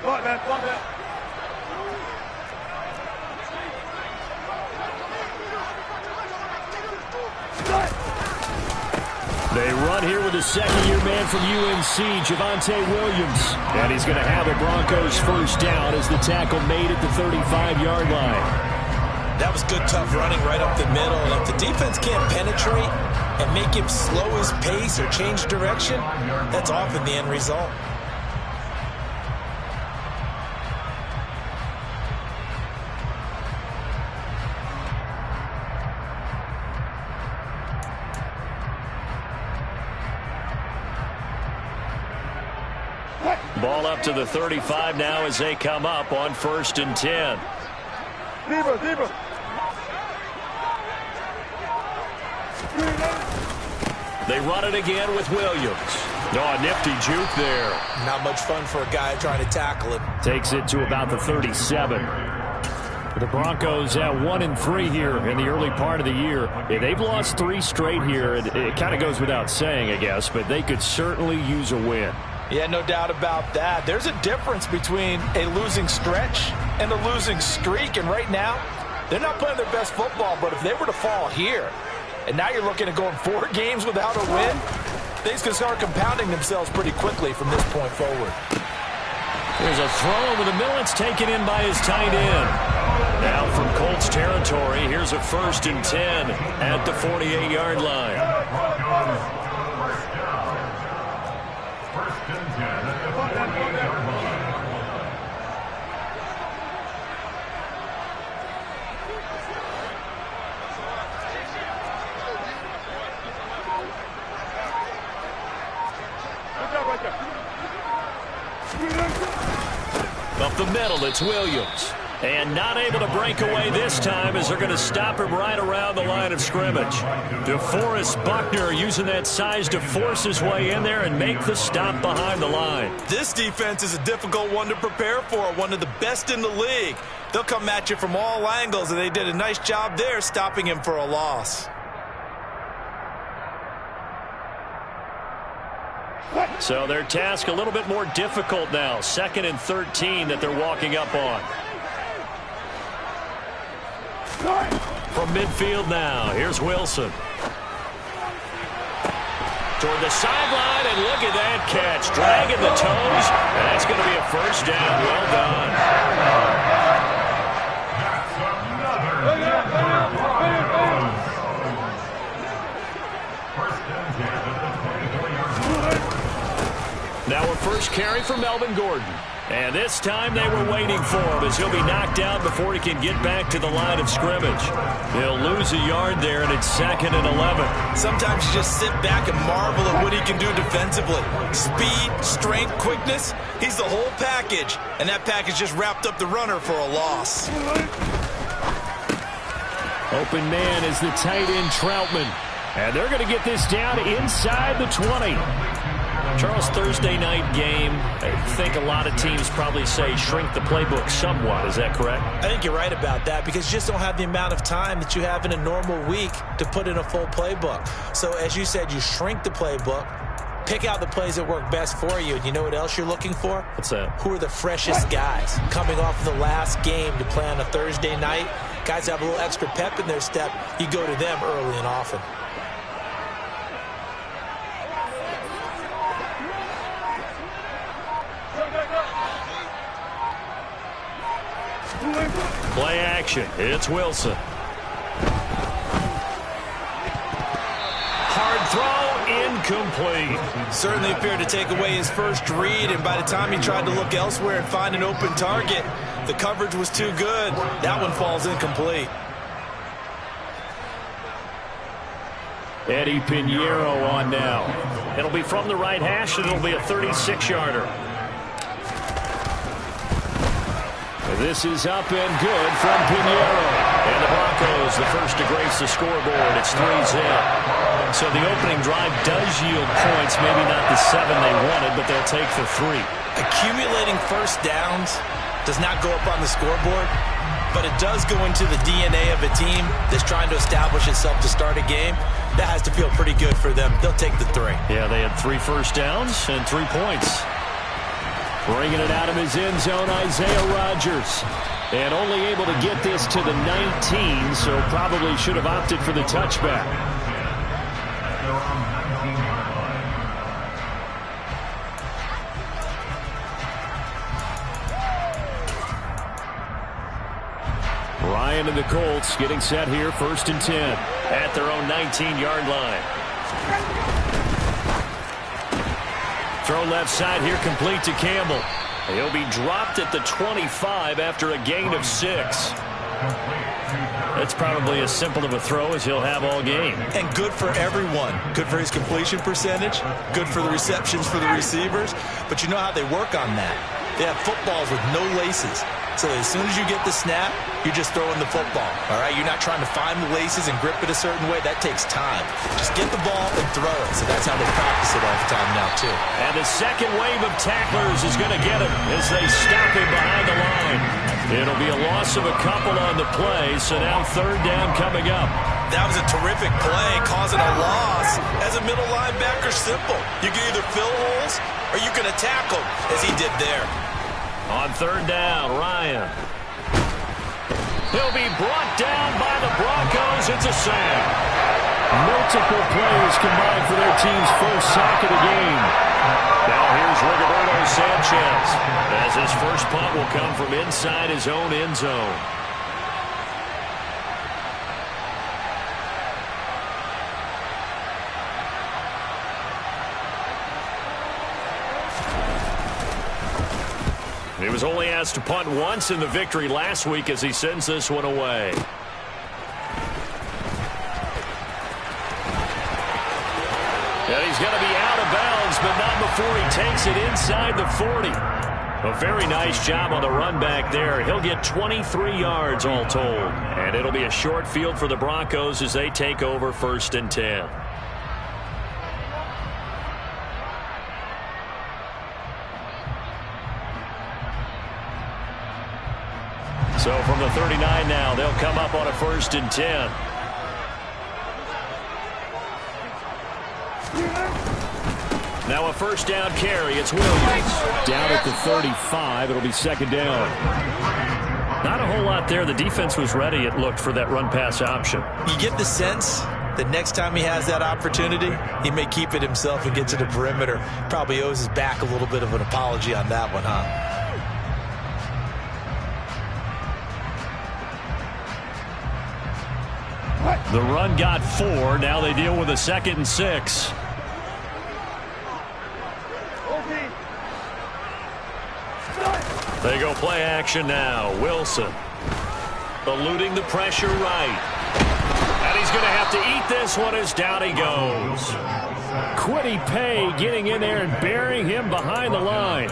They run here with a second-year man from UNC, Javonte Williams. And he's going to have a Broncos first down as the tackle made at the 35-yard line. That was good, tough running right up the middle. And if the defense can't penetrate and make him slow his pace or change direction, that's often the end result. Ball up to the 35 now as they come up on 1st and 10. They run it again with Williams. Oh, a nifty juke there. Not much fun for a guy trying to tackle him. Takes it to about the 37. The Broncos at 1-3 here in the early part of the year. Yeah, they've lost 3 straight here. It kind of goes without saying, I guess, but they could certainly use a win. Yeah, no doubt about that. There's a difference between a losing stretch and a losing streak, and right now, they're not playing their best football, but if they were to fall here, and now you're looking at going 4 games without a win, things can start compounding themselves pretty quickly from this point forward. There's a throw over the middle. It's taken in by his tight end. Now from Colts territory, here's a 1st and 10 at the 48-yard line. Up the middle, it's Williams. And not able to break away this time as they're going to stop him right around the line of scrimmage. DeForest Buckner using that size to force his way in there and make the stop behind the line. This defense is a difficult one to prepare for, one of the best in the league. They'll come at you from all angles, and they did a nice job there stopping him for a loss. So their task a little bit more difficult now. 2nd and 13 that they're walking up on. From midfield now, here's Wilson. Toward the sideline, and look at that catch. Dragging the toes, and that's going to be a first down. Well done. Now a first carry for Melvin Gordon. And this time they were waiting for him as he'll be knocked out before he can get back to the line of scrimmage. He'll lose a yard there, and it's 2nd and 11. Sometimes you just sit back and marvel at what he can do defensively. Speed, strength, quickness, he's the whole package. And that package just wrapped up the runner for a loss. Open man is the tight end Troutman. And they're going to get this down inside the 20. Charles, Thursday night game, I think a lot of teams probably say shrink the playbook somewhat. Is that correct? I think you're right about that because you just don't have the amount of time that you have in a normal week to put in a full playbook. So as you said, you shrink the playbook, pick out the plays that work best for you. And you know what else you're looking for? What's that? Who are the freshest guys coming off of the last game to play on a Thursday night? Guys have a little extra pep in their step. You go to them early and often. Play action. It's Wilson. Hard throw, incomplete. Certainly appeared to take away his first read, and by the time he tried to look elsewhere and find an open target, the coverage was too good. That one falls incomplete. Eddie Pinheiro on now. It'll be from the right hash, and it'll be a 36-yarder. This is up and good from Pinheiro. And the Broncos, the first to grace the scoreboard. It's 3-0. So the opening drive does yield points, maybe not the 7 they wanted, but they'll take the 3. Accumulating first downs does not go up on the scoreboard, but it does go into the DNA of a team that's trying to establish itself to start a game. That has to feel pretty good for them. They'll take the 3. Yeah, they had 3 first downs and 3 points. Bringing it out of his end zone, Isaiah Rodgers. And only able to get this to the 19, so probably should have opted for the touchback. Ryan and the Colts getting set here, 1st and 10 at their own 19-yard line. Throw left side here, complete to Campbell. He'll be dropped at the 25 after a gain of 6. That's probably as simple of a throw as he'll have all game. And good for everyone. Good for his completion percentage. Good for the receptions for the receivers. But you know how they work on that. They have footballs with no laces. So as soon as you get the snap, you're just throwing the football. All right, you're not trying to find the laces and grip it a certain way. That takes time. Just get the ball and throw it. So that's how they practice it all the time now, too. And the second wave of tacklers is going to get him as they stop him behind the line. It'll be a loss of a couple on the play, so now 3rd down coming up. That was a terrific play, causing a loss. As a middle linebacker, simple. You can either fill holes or you can attack them, as he did there. On 3rd down, Ryan. He'll be brought down by the Broncos. It's a sack. Multiple players combined for their team's first sack of the game. Now here's Rigoberto Sanchez, as his first punt will come from inside his own end zone. He was only asked to punt once in the victory last week as he sends this one away. And he's going to be out of bounds, but not before he takes it inside the 40. A very nice job on the run back there. He'll get 23 yards all told. And it'll be a short field for the Broncos as they take over 1st and 10. So from the 39 now, they'll come up on a 1st and 10. Now a 1st down carry. It's Williams. Down at the 35. It'll be 2nd down. Not a whole lot there. The defense was ready, it looked, for that run-pass option. You get the sense that next time he has that opportunity, he may keep it himself and get to the perimeter. Probably owes his back a little bit of an apology on that one, huh? The run got 4. Now they deal with a 2nd and 6. They go play action now. Wilson eluding the pressure right. And he's going to have to eat this one as down he goes. Kwity Paye getting in there and burying him behind the line.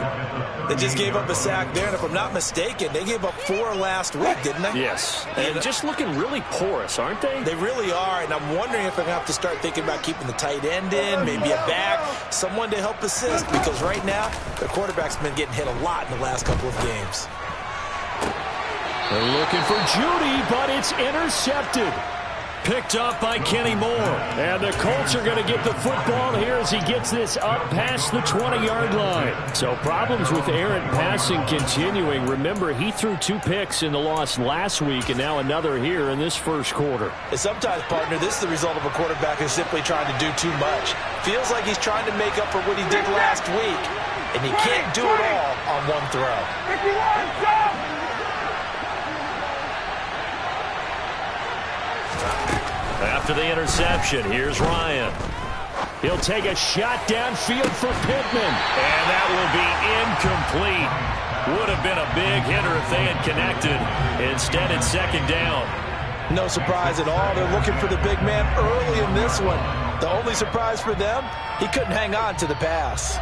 They just gave up a sack there, and if I'm not mistaken, they gave up 4 last week, didn't they? Yes. And just looking really porous, aren't they? They really are, and I'm wondering if they're going to have to start thinking about keeping the tight end in, maybe a back, someone to help assist, because right now, their quarterback's been getting hit a lot in the last couple of games. They're looking for Judy, but it's intercepted. Picked up by Kenny Moore. And the Colts are going to get the football here as he gets this up past the 20-yard line. So problems with errant passing continuing. Remember, he threw 2 picks in the loss last week and now another here in this first quarter. And sometimes, partner, this is the result of a quarterback who's simply trying to do too much. Feels like he's trying to make up for what he did last week, and he can't do it all on one throw. After the interception, here's Ryan. He'll take a shot downfield for Pittman. And that will be incomplete. Would have been a big hitter if they had connected. Instead, it's 2nd down. No surprise at all. They're looking for the big man early in this one. The only surprise for them, he couldn't hang on to the pass.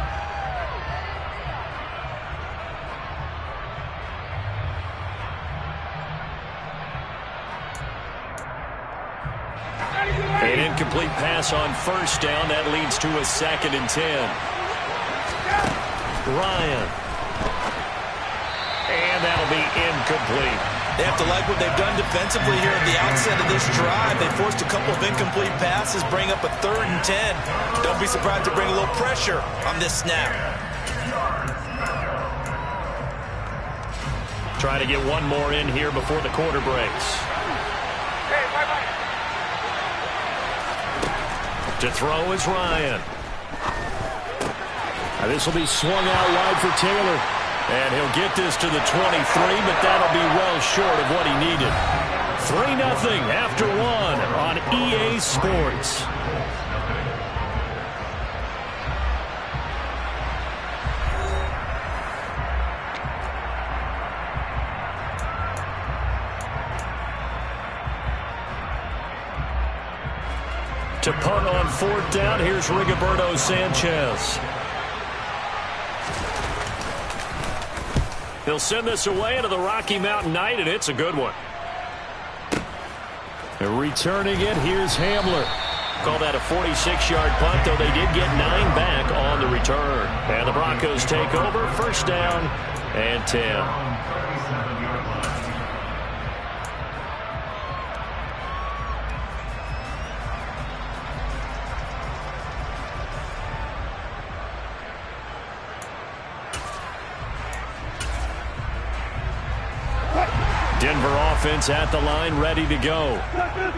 An incomplete pass on 1st down. That leads to a 2nd and 10. Ryan. And that'll be incomplete. They have to like what they've done defensively here at the outset of this drive. They forced a couple of incomplete passes, bring up a 3rd and 10. Don't be surprised to bring a little pressure on this snap. Try to get one more in here before the quarter breaks. To throw is Ryan. Now this will be swung out wide for Taylor. And he'll get this to the 23, but that'll be well short of what he needed. 3-0 after one on EA Sports. To punt on 4th down, here's Rigoberto Sanchez. He'll send this away into the Rocky Mountain Night, and it's a good one. And returning it, here's Hamler. Call that a 46-yard punt, though they did get 9 back on the return. And the Broncos take over, 1st down and 10. Denver offense at the line, ready to go.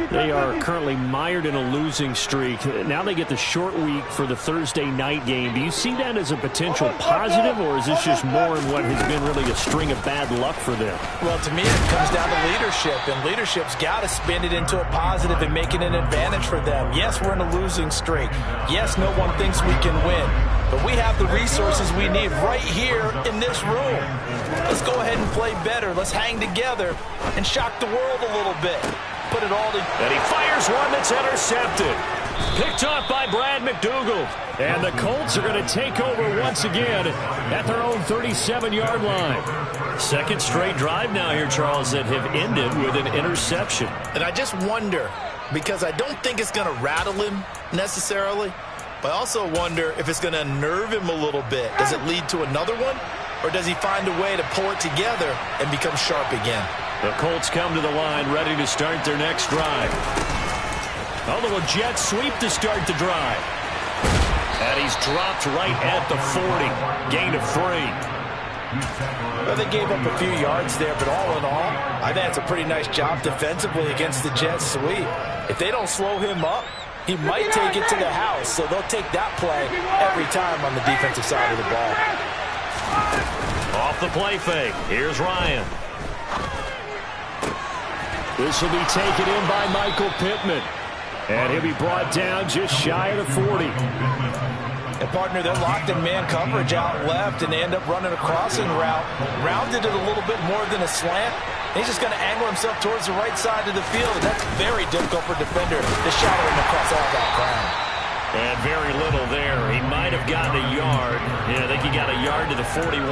They are currently mired in a losing streak. Now they get the short week for the Thursday night game. Do you see that as a potential positive, or is this just more in what has been really a string of bad luck for them? Well, to me, it comes down to leadership, and leadership's got to spin it into a positive and make it an advantage for them. Yes, we're in a losing streak. Yes, no one thinks we can win. But we have the resources we need right here in this room. Let's go ahead and play better. Let's hang together and shock the world a little bit. Put it all together. And he fires one that's intercepted. Picked off by Brad McDougald. And the Colts are going to take over once again at their own 37-yard line. Second straight drive now here, Charles, that have ended with an interception. And I just wonder, because I don't think it's going to rattle him necessarily, but I also wonder if it's going to unnerve him a little bit. Does it lead to another one? Or does he find a way to pull it together and become sharp again? The Colts come to the line ready to start their next drive. A little jet sweep to start the drive. And he's dropped right at the 40. Gain of 3. Well, they gave up a few yards there, but all in all, I think it's a pretty nice job defensively against the jet sweep. If they don't slow him up, he might take it to the house, so they'll take that play every time on the defensive side of the ball. Off the play fake. Here's Ryan. This will be taken in by Michael Pittman. And he'll be brought down just shy of the 40. And, partner, they're locked in man coverage out left, and they end up running a crossing route. Rounded it a little bit more than a slant. He's just going to angle himself towards the right side of the field, and that's very difficult for a defender to shadow him across all that ground. And very little there. He might have gotten a yard. Yeah, I think he got a yard to the 41.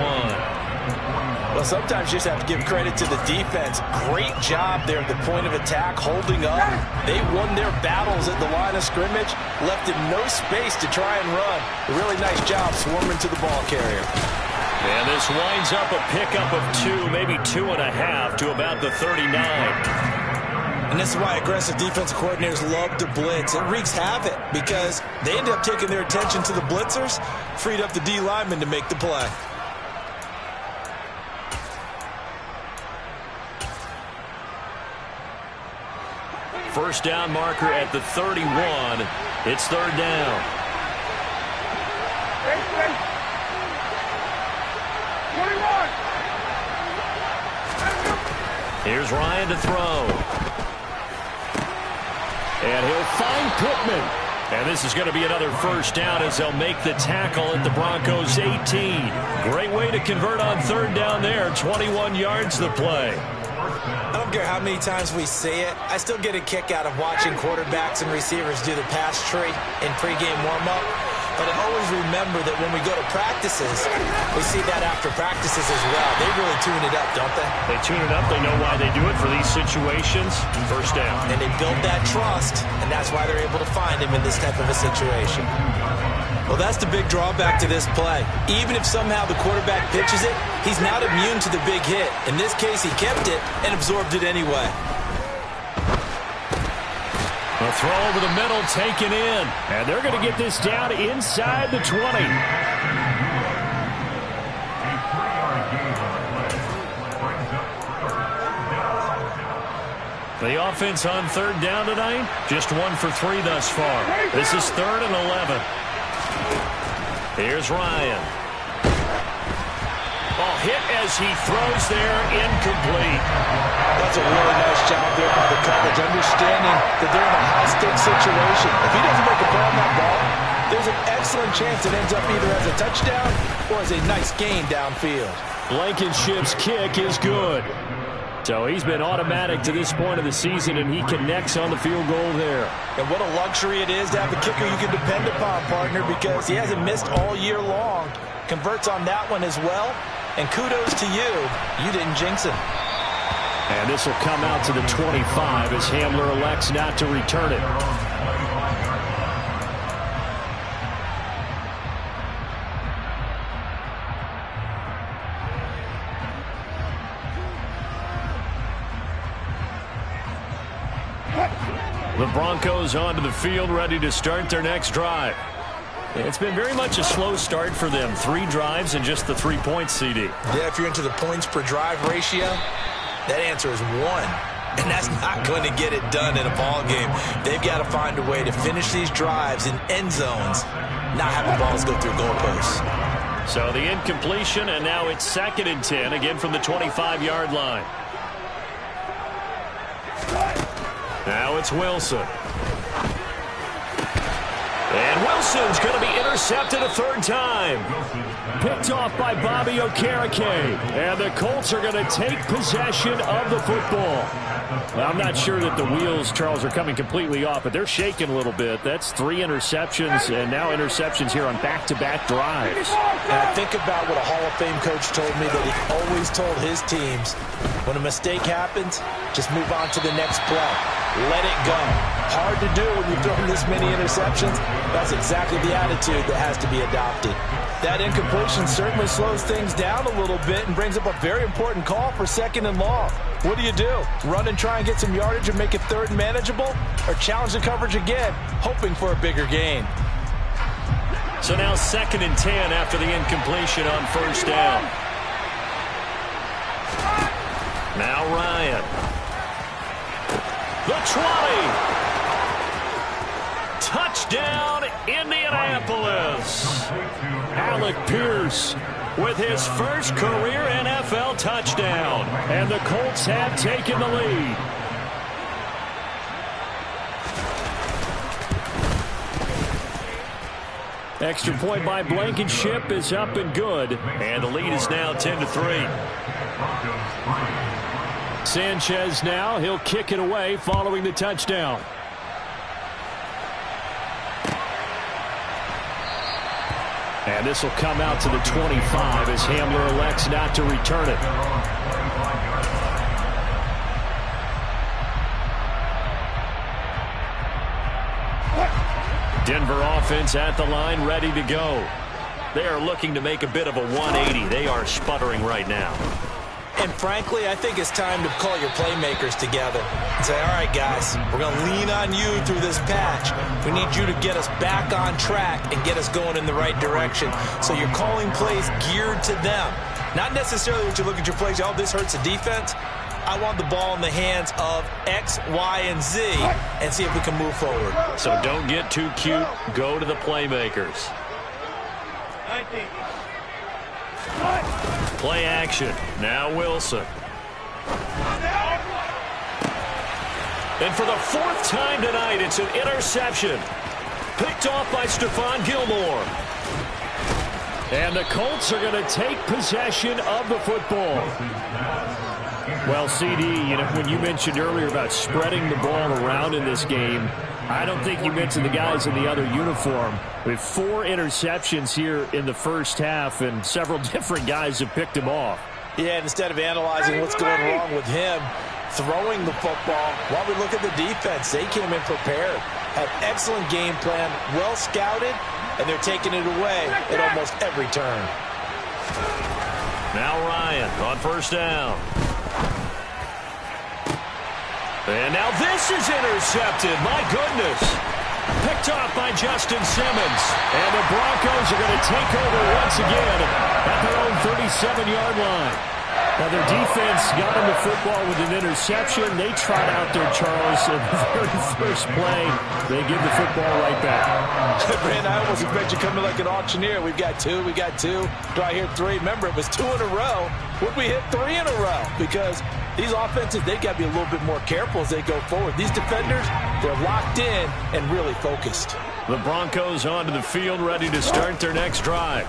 Well, sometimes you just have to give credit to the defense. Great job there at the point of attack, holding up. They won their battles at the line of scrimmage, left him no space to try and run. A really nice job swarming to the ball carrier. And this winds up a pickup of 2, maybe 2.5 to about the 39. And this is why aggressive defensive coordinators love to blitz. It wreaks havoc because they end up taking their attention to the blitzers, freed up the D lineman to make the play. First down marker at the 31. It's 3rd down. Here's Ryan to throw. And he'll find Pittman. And this is going to be another first down as they'll make the tackle at the Broncos 18. Great way to convert on 3rd down there. 21 yards the play. I don't care how many times we say it, I still get a kick out of watching quarterbacks and receivers do the pass tree in pregame warm-up. But I always remember that when we go to practices, we see that after practices as well. They really tune it up, don't they? They tune it up. They know why they do it for these situations. First down. And they build that trust, and that's why they're able to find him in this type of a situation. Well, that's the big drawback to this play. Even if somehow the quarterback pitches it, he's not immune to the big hit. In this case, he kept it and absorbed it anyway. A throw over the middle taken in. And they're going to get this down inside the 20. The offense on third down tonight, just 1 for 3 thus far. This is 3rd and 11. Here's Ryan. Ball hit as he throws there, incomplete. That's a really nice job there by the coverage, understanding that they're in a high-stakes situation. If he doesn't make a play on that ball, there's an excellent chance it ends up either as a touchdown or as a nice gain downfield. Blankenship's kick is good. So he's been automatic to this point of the season, and he connects on the field goal there. And what a luxury it is to have a kicker you can depend upon, partner, because he hasn't missed all year long. Converts on that one as well. And kudos to you. You didn't jinx him. And this will come out to the 25 as Hamler elects not to return it. The Broncos onto the field, ready to start their next drive. It's been very much a slow start for them. 3 drives and just the 3 points, CD. Yeah, if you're into the points per drive ratio, that answer is 1. And that's not going to get it done in a ball game. They've got to find a way to finish these drives in end zones, not having balls go through goalposts. So the incompletion, and now it's 2nd and 10, again from the 25-yard line. Now it's Wilson. And Wilson's going to be intercepted a 3rd time. Picked off by Bobby Okereke. And the Colts are going to take possession of the football. Well, I'm not sure that the wheels, Charles, are coming completely off, but they're shaking a little bit. That's 3 interceptions, and now interceptions here on back-to-back drives. And I think about what a Hall of Fame coach told me that he always told his teams, when a mistake happens, just move on to the next play. Let it go. Hard to do when you've thrown this many interceptions. That's exactly the attitude that has to be adopted. That incompletion certainly slows things down a little bit and brings up a very important call for 2nd and long. What do? Run and try and get some yardage and make it 3rd and manageable? Or challenge the coverage again, hoping for a bigger gain? So now 2nd and 10 after the incompletion on 1st down. Now Ryan. The 20. Touchdown, Indianapolis. Alec Pierce with his first career NFL touchdown. And the Colts have taken the lead. Extra point by Blankenship is up and good. And the lead is now 10-3. Sanchez now, he'll kick it away following the touchdown. And this will come out to the 25 as Hamler elects not to return it. Denver offense at the line, ready to go. They are looking to make a bit of a 180. They are sputtering right now. And frankly, I think it's time to call your playmakers together and say, all right, guys, we're going to lean on you through this patch. We need you to get us back on track and get us going in the right direction. So you're calling plays geared to them. Not necessarily what you look at your plays, oh, this hurts the defense. I want the ball in the hands of X, Y, and Z and see if we can move forward. So don't get too cute. Go to the playmakers. Play action. Now Wilson. And for the 4th time tonight, it's an interception. Picked off by Stephon Gilmore. And the Colts are going to take possession of the football. Well, CD, you know, when you mentioned earlier about spreading the ball around in this game, I don't think you mentioned the guys in the other uniform. With 4 interceptions here in the first half, and several different guys have picked him off. Yeah, instead of analyzing what's going wrong with him, throwing the football, while we look at the defense, they came in prepared. Had excellent game plan, well scouted, and they're taking it away at almost every turn. Now Ryan on 1st down. And now this is intercepted. My goodness. Picked off by Justin Simmons. And the Broncos are going to take over once again at their own 37-yard line. Now, their defense got him the football with an interception. They trot out there, Charles, in the very first play. They give the football right back. Man, I almost expect you coming like an auctioneer. We've got two. Do I hear three? Remember, it was 2 in a row. Would we hit 3 in a row? Because these offenses, they got to be a little bit more careful as they go forward. These defenders, they're locked in and really focused. The Broncos onto the field, ready to start their next drive.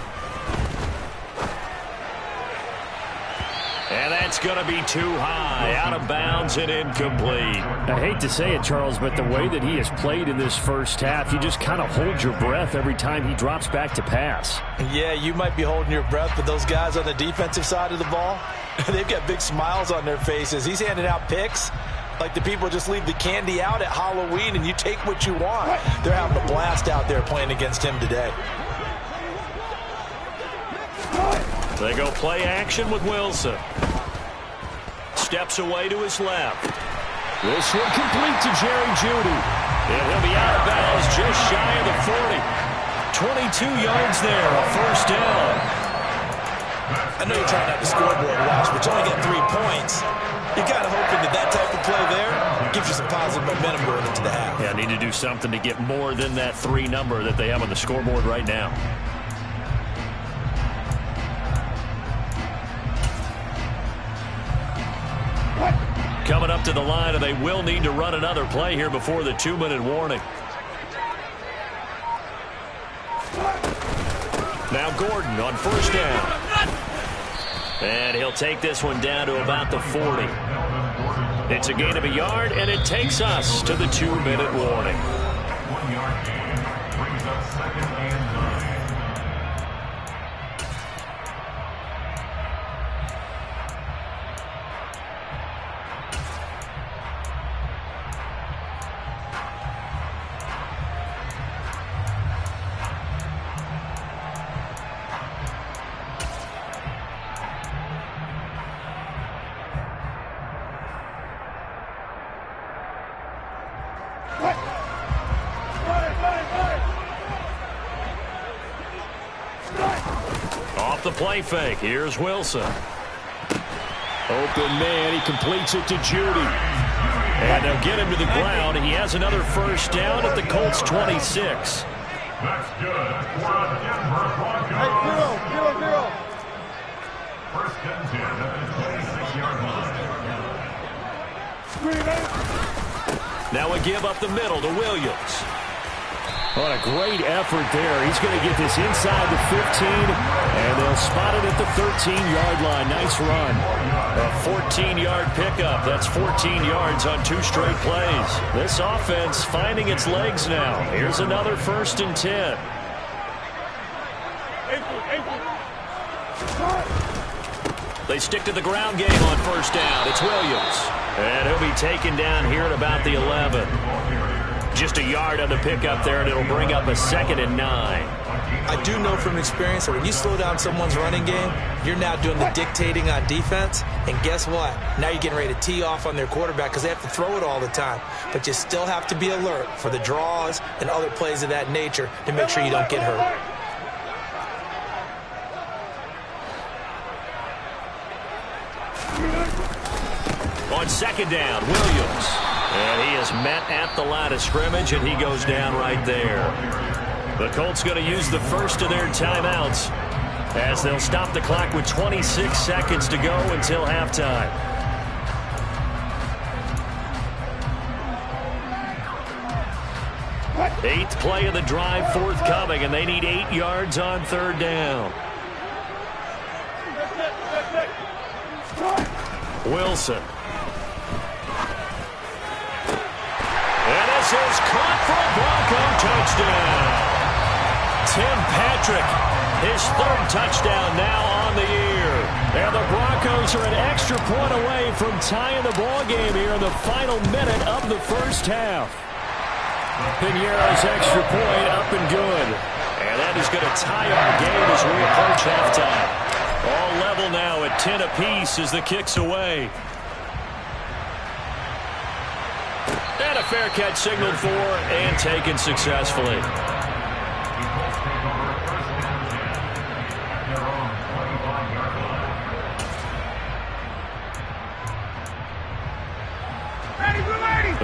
And that's going to be too high, out of bounds and incomplete. I hate to say it, Charles, but the way that he has played in this first half, you just kind of hold your breath every time he drops back to pass. Yeah, you might be holding your breath, but those guys on the defensive side of the ball, they've got big smiles on their faces. He's handing out picks like the people just leave the candy out at Halloween and you take what you want. They're having a blast out there playing against him today. They go play action with Wilson. Steps away to his left. This one complete to Jerry Jeudy. And he'll be out of bounds just shy of the 40. 22 yards there, a first down. I know you're trying not to scoreboard watch, but you only get 3 points. You're kind of hoping that type of play there gives you some positive momentum going into the half. Yeah, need to do something to get more than that 3 number that they have on the scoreboard right now. Coming up to the line, and they will need to run another play here before the 2-minute warning. Now Gordon on first down. And he'll take this one down to about the 40. It's a gain of a yard, and it takes us to the 2-minute warning. 1-yard gain brings up 2nd and 9. Off the play fake, here's Wilson. Open man, he completes it to Jeudy. And they'll get him to the ground. He has another first down at the Colts 26. That's good for a Denver Broncos. Zero. First and 10 at the 26-yard line. Now a give up the middle to Williams. What a great effort there. He's going to get this inside the 15, and they'll spot it at the 13-yard line. Nice run. A 14-yard pickup. That's 14 yards on 2 straight plays. This offense finding its legs now. Here's another 1st and 10. They stick to the ground game on first down. It's Williams. And he'll be taken down here at about the 11. Just a yard on the pickup there, and it'll bring up a 2nd and 9. I do know from experience that when you slow down someone's running game, you're now doing the dictating on defense. And guess what? Now you're getting ready to tee off on their quarterback because they have to throw it all the time. But you still have to be alert for the draws and other plays of that nature to make sure you don't get hurt. On 2nd down, Williams. And he is met at the line of scrimmage, and he goes down right there. The Colts going to use the first of their timeouts as they'll stop the clock with 26 seconds to go until halftime. Eighth play of the drive forthcoming, and they need 8 yards on 3rd down. Wilson. And this is caught for a Bronco touchdown. Tim Patrick, his 3rd touchdown now on the year. And the Broncos are an extra point away from tying the ball game here in the final minute of the first half. Piñeiro's extra point up and good. And that is going to tie our game as we approach halftime. All level now at 10 apiece as the kick's away. And a fair catch signaled for and taken successfully.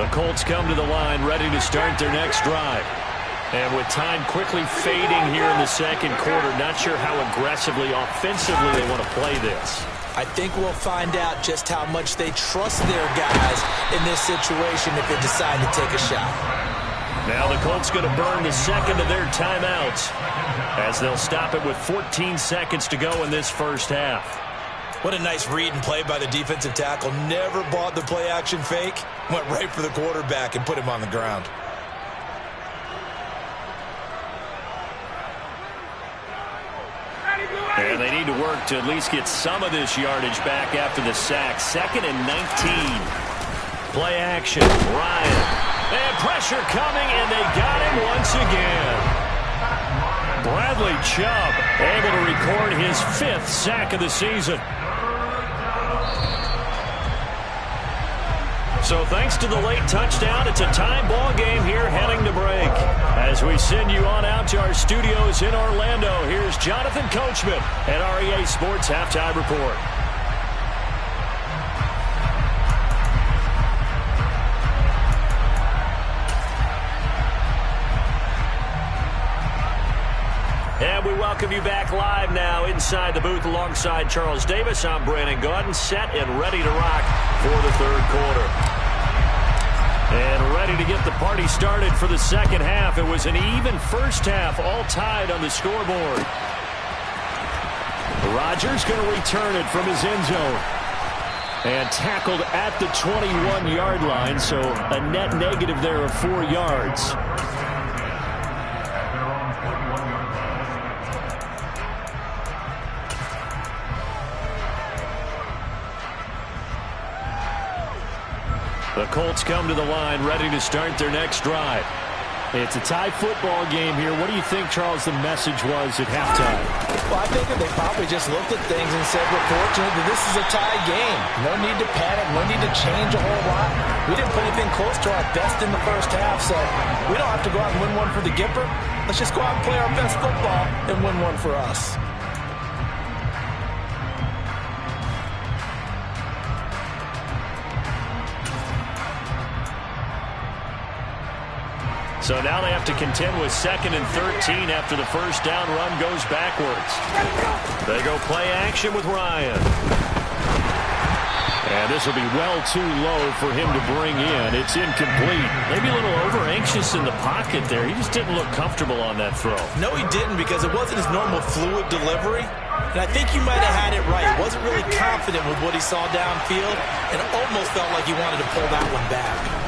The Colts come to the line ready to start their next drive. And with time quickly fading here in the second quarter, not sure how aggressively, offensively they want to play this. I think we'll find out just how much they trust their guys in this situation if they decide to take a shot. Now the Colts going to burn the second of their timeouts as they'll stop it with 14 seconds to go in this first half. What a nice read and play by the defensive tackle. Never bought the play-action fake. Went right for the quarterback and put him on the ground. And they need to work to at least get some of this yardage back after the sack. 2nd and 19. Play action. Ryan. And pressure coming, and they got him once again. Bradley Chubb able to record his 5th sack of the season. So thanks to the late touchdown, it's a tie ball game here heading to break. As we send you on out to our studios in Orlando, here's Jonathan Coachman at REA Sports Halftime Report. And we welcome you back live now inside the booth alongside Charles Davis. I'm Brandon Gaudin, set and ready to rock for the third quarter. And ready to get the party started for the second half. It was an even first half, all tied on the scoreboard. Rodgers going to return it from his end zone. And tackled at the 21-yard line, so a net negative there of 4 yards. The Colts come to the line ready to start their next drive. It's a tie football game here. What do you think, Charles, the message was at halftime? Well, I think that they probably just looked at things and said, we're fortunate that this is a tie game. No need to panic. No need to change a whole lot. We didn't put anything close to our best in the first half, so we don't have to go out and win one for the Gipper. Let's just go out and play our best football and win one for us. So now they have to contend with 2nd and 13 after the first down run goes backwards. They go play action with Ryan. And this will be well too low for him to bring in. It's incomplete. Maybe a little over-anxious in the pocket there. He just didn't look comfortable on that throw. No, he didn't, because it wasn't his normal fluid delivery. And I think he might have had it right. He wasn't really confident with what he saw downfield, and it almost felt like he wanted to pull that one back.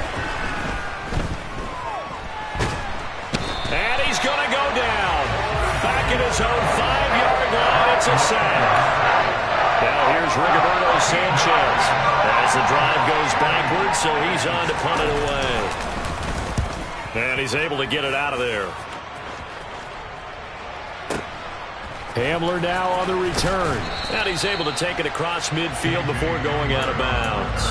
And he's going to go down. Back at his own 5-yard line. It's a sack. Now here's Rigoberto Sanchez. As the drive goes backwards, so he's on to punt it away. And he's able to get it out of there. Hamler now on the return. And he's able to take it across midfield before going out of bounds.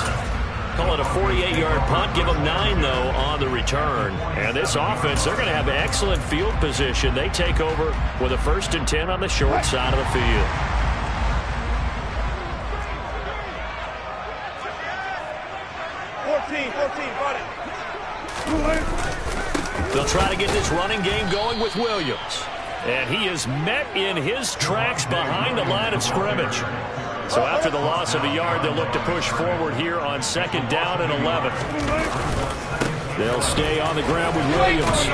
Call it a 48-yard punt. Give them 9, though, on the return. And this offense, they're going to have excellent field position. They take over with a 1st and 10 on the short side of the field. 14, they'll try to get this running game going with Williams. And he is met in his tracks behind the line of scrimmage. So after the loss of a yard, they'll look to push forward here on 2nd down and 11. They'll stay on the ground with Williams.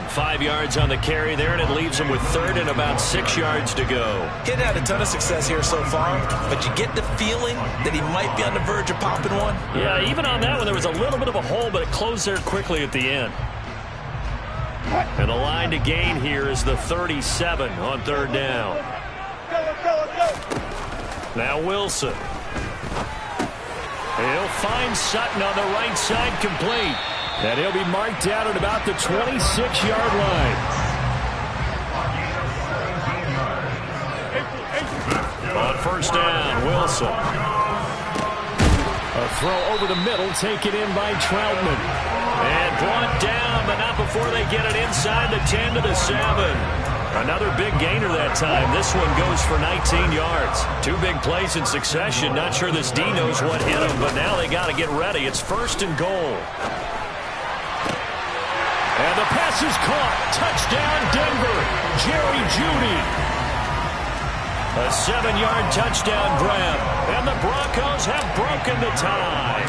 5 yards on the carry there, and it leaves them with 3rd and about 6 yards to go. He had a ton of success here so far, but you get the feeling that he might be on the verge of popping one. Yeah, even on that one, there was a little bit of a hole, but it closed there quickly at the end. And the line to gain here is the 37 on 3rd down. Now Wilson. He'll find Sutton on the right side, complete. And he'll be marked out at about the 26-yard line. On 1st down, Wilson. A throw over the middle, taken in by Troutman. And brought down, but not before they get it inside the 10 to the 7. Another big gainer that time. This one goes for 19 yards. 2 big plays in succession. Not sure this D knows what hit him, but now they got to get ready. It's 1st and goal. And the pass is caught. Touchdown, Denver. Jerry Jeudy. A 7-yard touchdown grab. And the Broncos have broken the tie.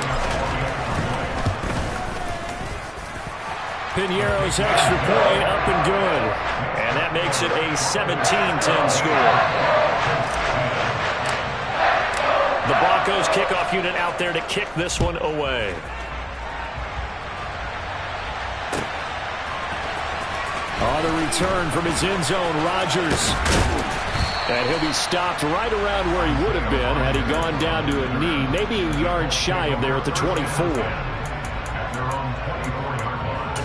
Piñeiro's extra point up and good. And that makes it a 17-10 score. The Broncos kickoff unit out there to kick this one away. On the return from his end zone, Rodgers. And he'll be stopped right around where he would have been had he gone down to a knee, maybe a yard shy of there at the 24. At their own 24-yard line.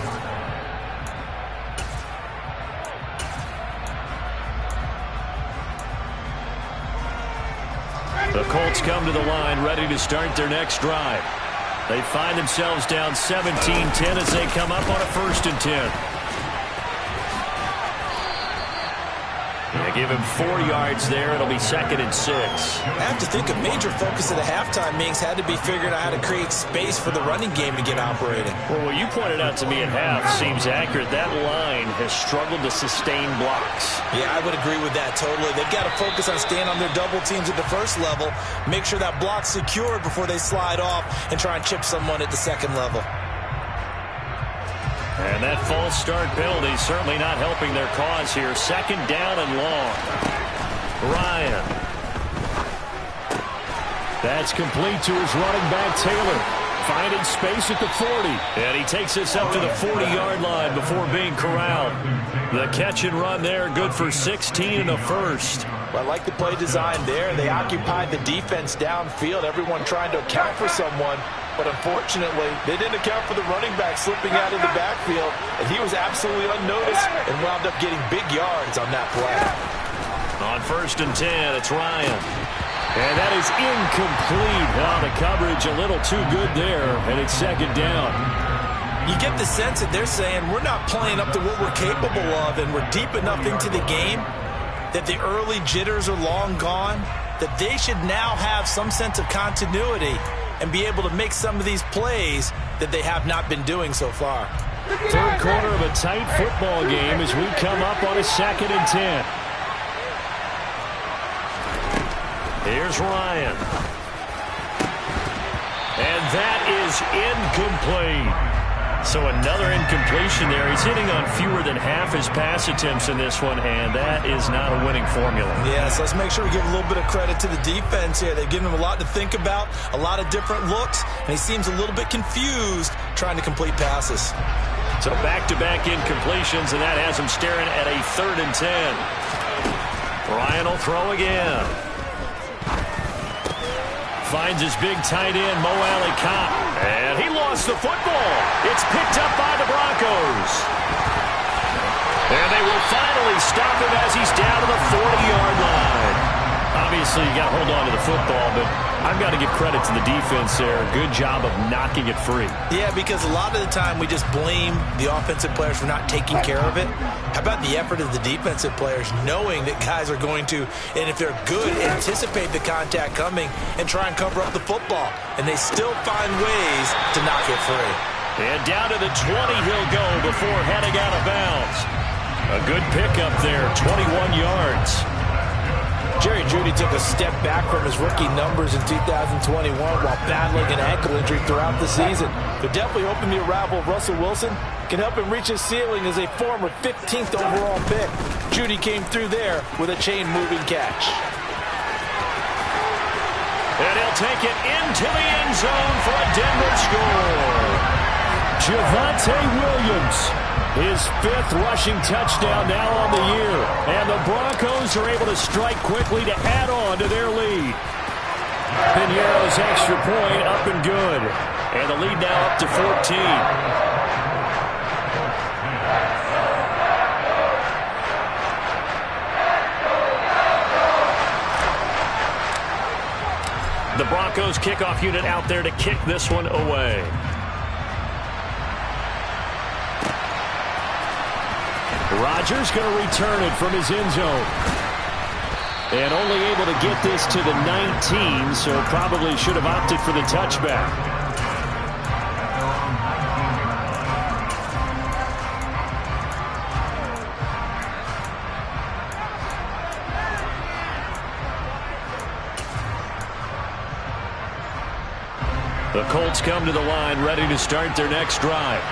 The Colts come to the line ready to start their next drive. They find themselves down 17-10 as they come up on a 1st and 10. They give him 4 yards there. It'll be 2nd and 6. I have to think a major focus of the halftime meetings had to be figuring out how to create space for the running game to get operating. Well, what you pointed out to me at half seems accurate. That line has struggled to sustain blocks. Yeah, I would agree with that totally. They've got to focus on staying on their double teams at the first level, make sure that block's secured before they slide off and try and chip someone at the second level. And that false start penalty certainly not helping their cause here. 2nd down and long. Ryan. That's complete to his running back, Taylor. Finding space at the 40. And he takes us up to the 40-yard line before being corralled. The catch and run there, good for 16 and a 1st. Well, I like the play design there. They occupied the defense downfield, everyone trying to account for someone. But unfortunately, they didn't account for the running back slipping out of the backfield, and he was absolutely unnoticed and wound up getting big yards on that play. On 1st and 10, it's Ryan. And that is incomplete. Oh, the coverage a little too good there, and it's 2nd down. You get the sense that they're saying we're not playing up to what we're capable of, and we're deep enough into the game that the early jitters are long gone, that they should now have some sense of continuity and be able to make some of these plays that they have not been doing so far. 3rd quarter of a tight football game as we come up on a 2nd and 10. Here's Ryan. And that is incomplete. So another incompletion there. He's hitting on fewer than half his pass attempts in this one, and that is not a winning formula. Yes, let's make sure we give a little bit of credit to the defense here. They've given him a lot to think about, a lot of different looks, and he seems a little bit confused trying to complete passes. So back-to-back incompletions, and that has him staring at a 3rd and 10. Ryan will throw again. Finds his big tight end, Mo Alley-Cott. And he lost the football. It's picked up by the Broncos. And they will finally stop him as he's down to the 40-yard line. Obviously, you got to hold on to the football, but I've got to give credit to the defense there. Good job of knocking it free. Yeah, because a lot of the time we just blame the offensive players for not taking care of it. How about the effort of the defensive players knowing that guys are going to, and if they're good, anticipate the contact coming and try and cover up the football. And they still find ways to knock it free. And down to the 20 he'll go before heading out of bounds. A good pickup there, 21 yards. Jerry Jeudy took a step back from his rookie numbers in 2021 while battling an ankle injury throughout the season. They're definitely hoping the arrival of Russell Wilson can help him reach his ceiling as a former 15th overall pick. Jeudy came through there with a chain-moving catch. And he'll take it into the end zone for a Denver score. Javonte Williams, his 5th rushing touchdown now on the year. And the Broncos are able to strike quickly to add on to their lead. Piñeiro's extra point up and good. And the lead now up to 14. The Broncos kickoff unit out there to kick this one away. Rodgers going to return it from his end zone. And only able to get this to the 19, so probably should have opted for the touchback. The Colts come to the line ready to start their next drive.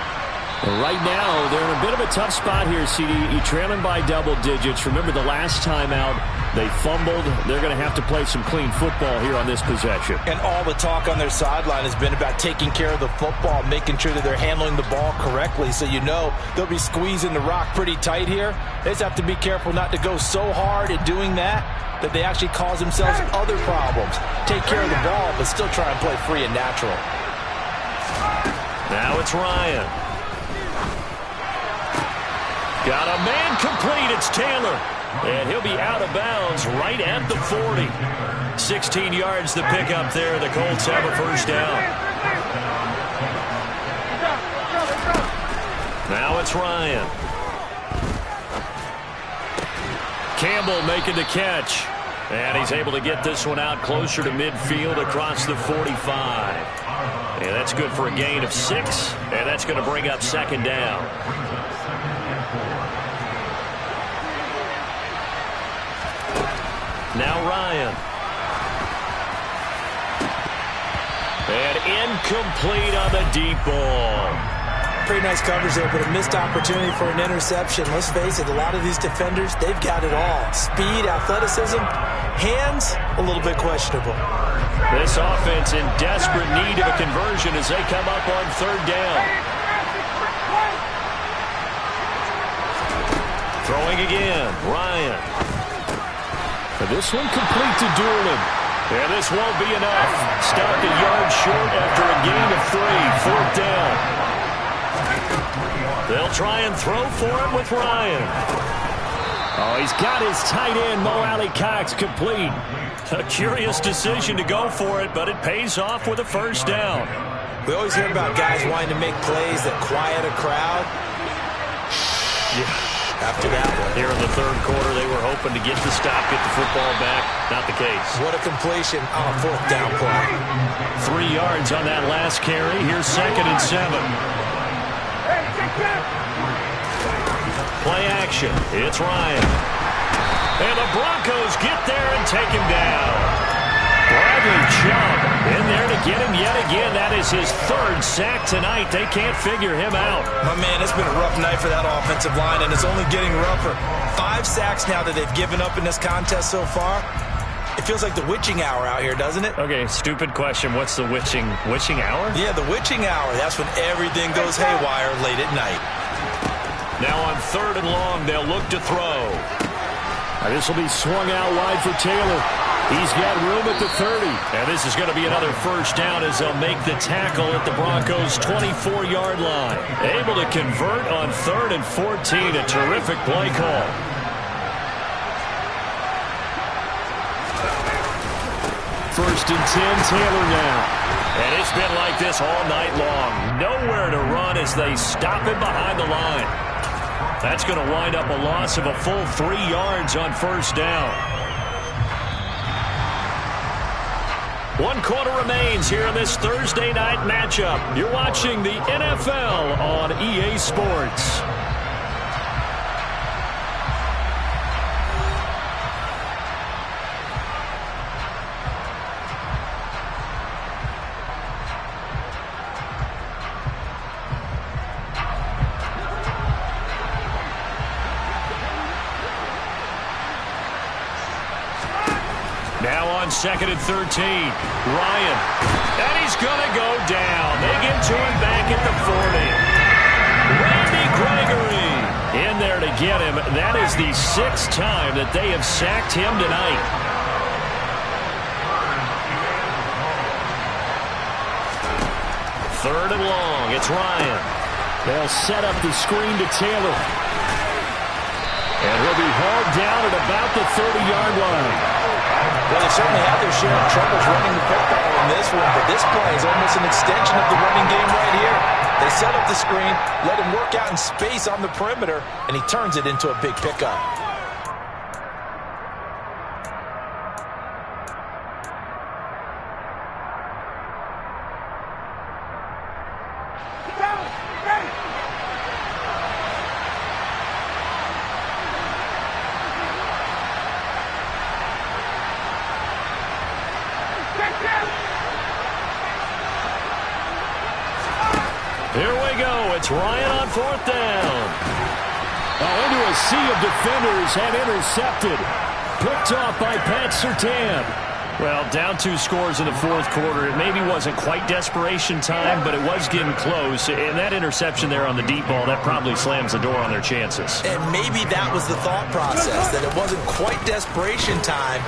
Right now, they're in a bit of a tough spot here, CD. You're trailing by double digits. Remember the last time out, they fumbled. They're going to have to play some clean football here on this possession. And all the talk on their sideline has been about taking care of the football, making sure that they're handling the ball correctly. So you know they'll be squeezing the rock pretty tight here. They just have to be careful not to go so hard at doing that they actually cause themselves other problems. Take care of the ball, but still try and play free and natural. Now it's Ryan. Got a man complete. It's Taylor. And he'll be out of bounds right at the 40. 16 yards to pick up there. The Colts have a first down. Now it's Ryan. Campbell making the catch. And he's able to get this one out closer to midfield across the 45. And that's good for a gain of 6. And that's going to bring up second down. Now Ryan. And incomplete on the deep ball. Pretty nice coverage there, but a missed opportunity for an interception. Let's face it, a lot of these defenders, they've got it all. Speed, athleticism, hands, a little bit questionable. This offense in desperate need of a conversion as they come up on third down. Throwing again, Ryan. This one complete to Doolin. And this won't be enough. Stopped a yard short after a gain of 3. Fourth down. They'll try and throw for it with Ryan. Oh, he's got his tight end, Mo Alley-Cox, complete. A curious decision to go for it, but it pays off with a first down. We always hear about guys wanting to make plays that quiet a crowd. After that one. Here in the third quarter, they were hoping to get the stop, get the football back. Not the case. What a completion on a fourth down play. 3 yards on that last carry. Here's 2nd and 7. Play action. It's Ryan. And the Broncos get there and take him down. Bradley Chubb in there to get him yet again. That is his 3rd sack tonight. They can't figure him out. My man, it's been a rough night for that offensive line, and it's only getting rougher. 5 sacks now that they've given up in this contest so far. It feels like the witching hour out here, doesn't it? Okay, stupid question. What's the witching hour? Yeah, the witching hour. That's when everything goes haywire late at night. Now on 3rd and long, they'll look to throw. This will be swung out wide for Taylor. He's got room at the 30. And this is going to be another first down as they'll make the tackle at the Broncos' 24-yard line. Able to convert on 3rd and 14. A terrific play call. First and 10, Taylor now. And it's been like this all night long. Nowhere to run as they stop him behind the line. That's going to wind up a loss of a full 3 yards on first down. 1 quarter remains here in this Thursday night matchup. You're watching the NFL on EA Sports. Now on 2nd and 13, Ryan. And he's going to go down. They get to him back at the 40. Randy Gregory in there to get him. That is the 6th time that they have sacked him tonight. Third and long, it's Ryan. They'll set up the screen to Taylor. And he'll be hauled down at about the 30-yard line. Well, they certainly have their share of troubles running the football in this one, but this play is almost an extension of the running game right here. They set up the screen, let him work out in space on the perimeter, and he turns it into a big pickup. Here we go. It's Ryan on fourth down. Into a sea of defenders and intercepted. Picked off by Pat Surtain. Well, down 2 scores in the fourth quarter. It maybe wasn't quite desperation time, but it was getting close. And that interception there on the deep ball, that probably slams the door on their chances. And maybe that was the thought process, that it wasn't quite desperation time.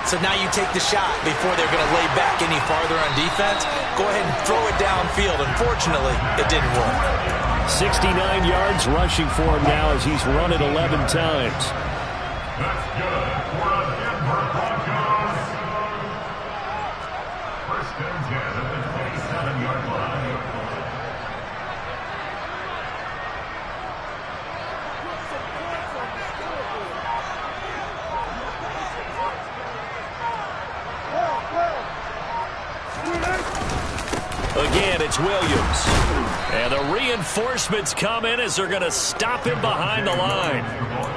So now you take the shot before they're going to lay back any farther on defense. Go ahead and throw it downfield. Unfortunately, it didn't work. 69 yards rushing for him now as he's run it 11 times. That's good for the Denver Broncos. First and 10 at the 27-yard line. Again, it's Williams. And the reinforcements come in as they're going to stop him behind the line.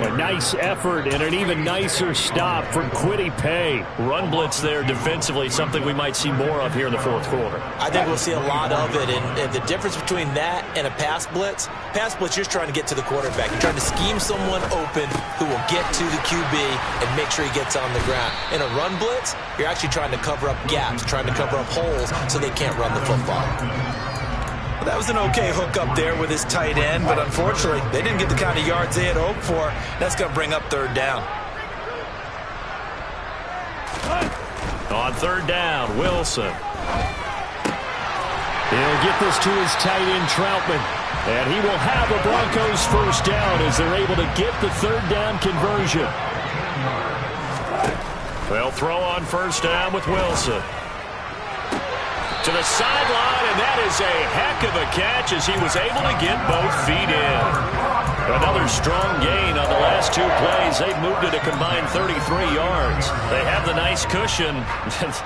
A nice effort and an even nicer stop from Kwity Paye. Run blitz there defensively, something we might see more of here in the fourth quarter. I think we'll see a lot of it. And the difference between that and a pass blitz, you're just trying to get to the quarterback. You're trying to scheme someone open who will get to the QB and make sure he gets on the ground. In a run blitz, you're actually trying to cover up gaps, trying to cover up holes so they can't run the football. That was an okay hook up there with his tight end, but unfortunately, they didn't get the kind of yards they had hoped for. That's going to bring up third down. On third down, Wilson. He'll get this to his tight end, Troutman. And he will have the Broncos first down as they're able to get the third down conversion. They'll throw on first down with Wilson. To the sideline, and that is a heck of a catch as he was able to get both feet in. Another strong gain on the last 2 plays. They've moved it a combined 33 yards. They have the nice cushion.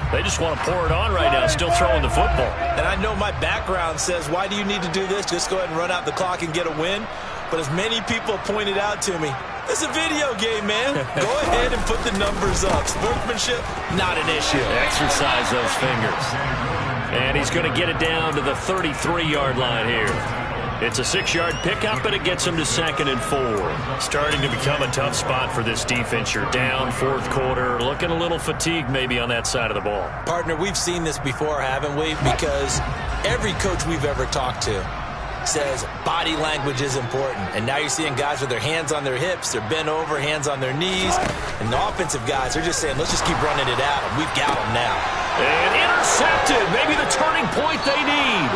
They just want to pour it on right now, still throwing the football. And I know my background says, why do you need to do this? Just go ahead and run out the clock and get a win. But as many people pointed out to me, it's a video game, man. Go ahead and put the numbers up. Sportsmanship, not an issue. Exercise those fingers. And he's going to get it down to the 33-yard line here. It's a 6-yard pickup, and it gets him to 2nd and 4. Starting to become a tough spot for this defense. You're down fourth quarter, looking a little fatigued maybe on that side of the ball. Partner, we've seen this before, haven't we? Because every coach we've ever talked to says body language is important. And now you're seeing guys with their hands on their hips, they're bent over, hands on their knees. And the offensive guys, they're just saying, let's just keep running it at them. We've got them now. And intercepted. Maybe the turning point they need.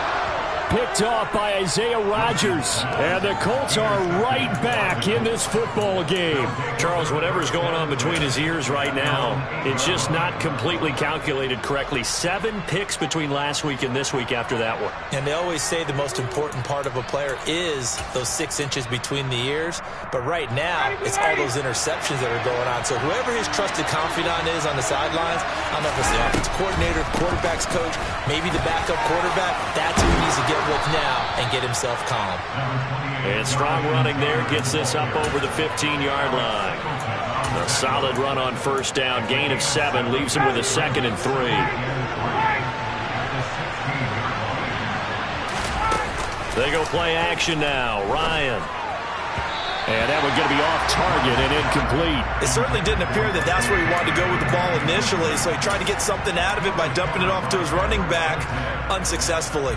Picked off by Isaiah Rodgers. And the Colts are right back in this football game. Charles, whatever's going on between his ears right now, it's just not completely calculated correctly. 7 picks between last week and this week after that one. And they always say the most important part of a player is those 6 inches between the ears. But right now, it's all those interceptions that are going on. So whoever his trusted confidant is on the sidelines, I don't know if it's the offensive coordinator, quarterback's coach, maybe the backup quarterback, that's who he needs to get with now and get himself calm. And strong running there gets this up over the 15-yard line. A solid run on first down. Gain of 7 leaves him with a 2nd and 3. They go play action now. Ryan. And that one going to be off target and incomplete. It certainly didn't appear that that's where he wanted to go with the ball initially, so he tried to get something out of it by dumping it off to his running back unsuccessfully.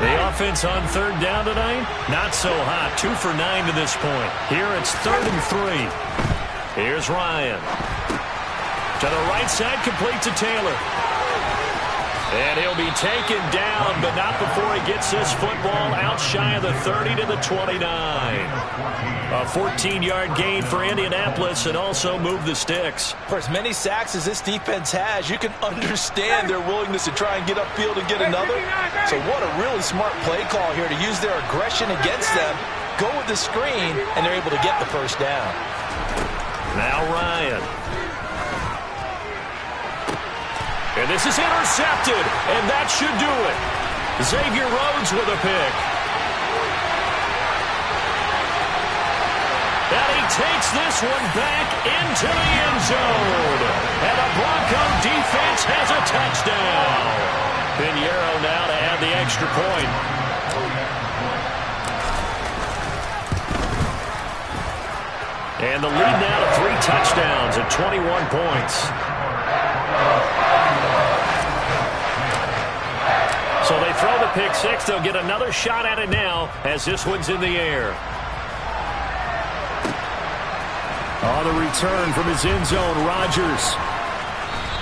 The offense on third down tonight, not so hot. 2 for 9 to this point. Here it's 3rd and 3. Here's Ryan. To the right side, complete to Taylor. And he'll be taken down, but not before he gets this football out shy of the 30 to the 29. A 14-yard gain for Indianapolis and also move the sticks. For as many sacks as this defense has, you can understand their willingness to try and get upfield and get another. So what a really smart play call here to use their aggression against them, go with the screen, and they're able to get the first down. Now Ryan. And this is intercepted, and that should do it. Xavier Rhodes with a pick. And he takes this one back into the end zone. And the Bronco defense has a touchdown. Pinheiro now to add the extra point. And the lead now to 3 touchdowns at 21 points. So they throw the pick six. They'll get another shot at it now as this one's in the air. On the return from his end zone, Rodgers.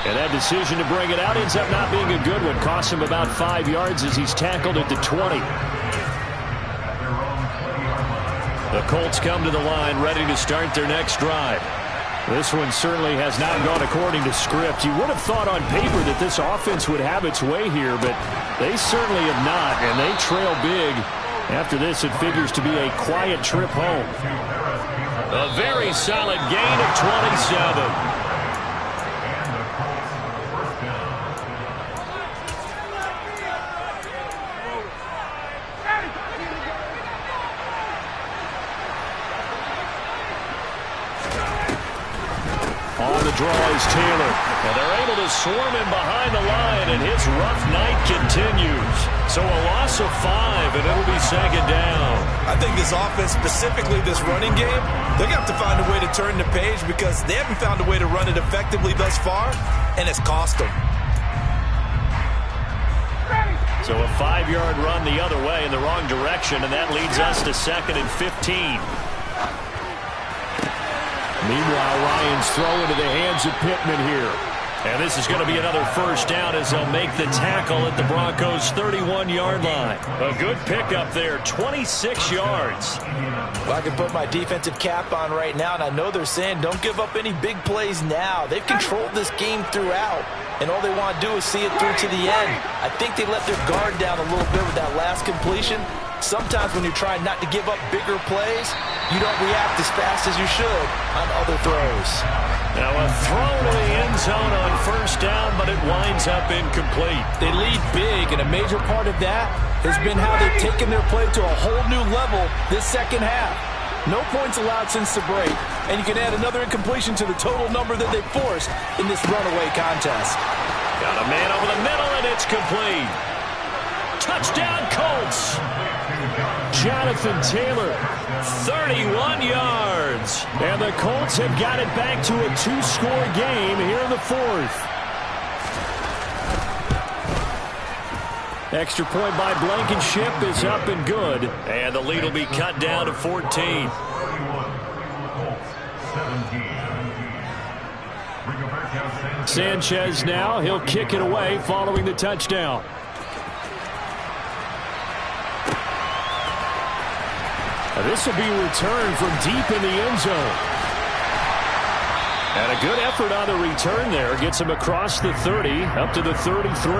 And that decision to bring it out ends up not being a good one. Costs him about 5 yards as he's tackled at the 20. The Colts come to the line ready to start their next drive. This one certainly has not gone according to script. You would have thought on paper that this offense would have its way here, but they certainly have not, and they trail big. After this, it figures to be a quiet trip home. A very solid gain of 27. On the draw is Taylor. And they're able to swarm him behind the line, and his rough night continues. So a loss of 5, and it'll be second down. I think this offense, specifically this running game, they're going to have to find a way to turn the page because they haven't found a way to run it effectively thus far, and it's cost them. So a 5-yard run the other way in the wrong direction, and that leads us to 2nd and 15. Meanwhile, Ryan's throw into the hands of Pittman here. And this is going to be another first down as they'll make the tackle at the Broncos' 31-yard line. A good pickup there, 26 yards. Well, I can put my defensive cap on right now, and I know they're saying don't give up any big plays now. They've controlled this game throughout, and all they want to do is see it through to the end. I think they let their guard down a little bit with that last completion. Sometimes when you're trying not to give up bigger plays, you don't react as fast as you should on other throws. Now a throw to the end zone on first down, but it winds up incomplete. They lead big, and a major part of that has been how they've taken their play to a whole new level this second half. No points allowed since the break, and you can add another incompletion to the total number that they forced in this runaway contest. Got a man over the middle, and it's complete. Touchdown, Colts. Jonathan Taylor, 31 yards. And the Colts have got it back to a 2-score game here in the 4th. Extra point by Blankenship is up and good. And the lead will be cut down to 14. Sanchez now, he'll kick it away following the touchdown. This will be returned from deep in the end zone. And a good effort on the return there. Gets him across the 30, up to the 33.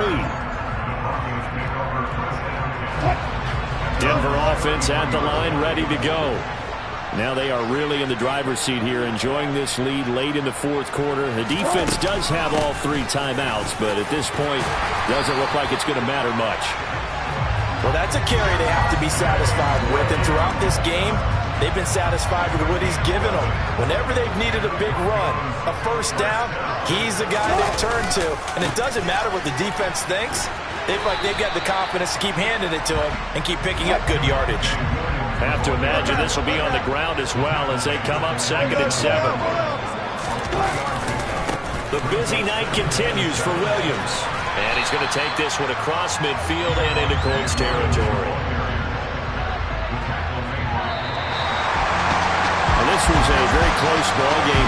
Denver offense at the line, ready to go. Now they are really in the driver's seat here, enjoying this lead late in the 4th quarter. The defense does have all 3 timeouts, but at this point, doesn't look like it's going to matter much. Well, that's a carry they have to be satisfied with. And throughout this game, they've been satisfied with what he's given them. Whenever they've needed a big run, a first down, he's the guy they turn to. And it doesn't matter what the defense thinks. They feel like they've got the confidence to keep handing it to him and keep picking up good yardage. Have to imagine this will be on the ground as well as they come up 2nd and 7. The busy night continues for Williams. And he's going to take this one across midfield and into Colts territory. And this was a very close ball game.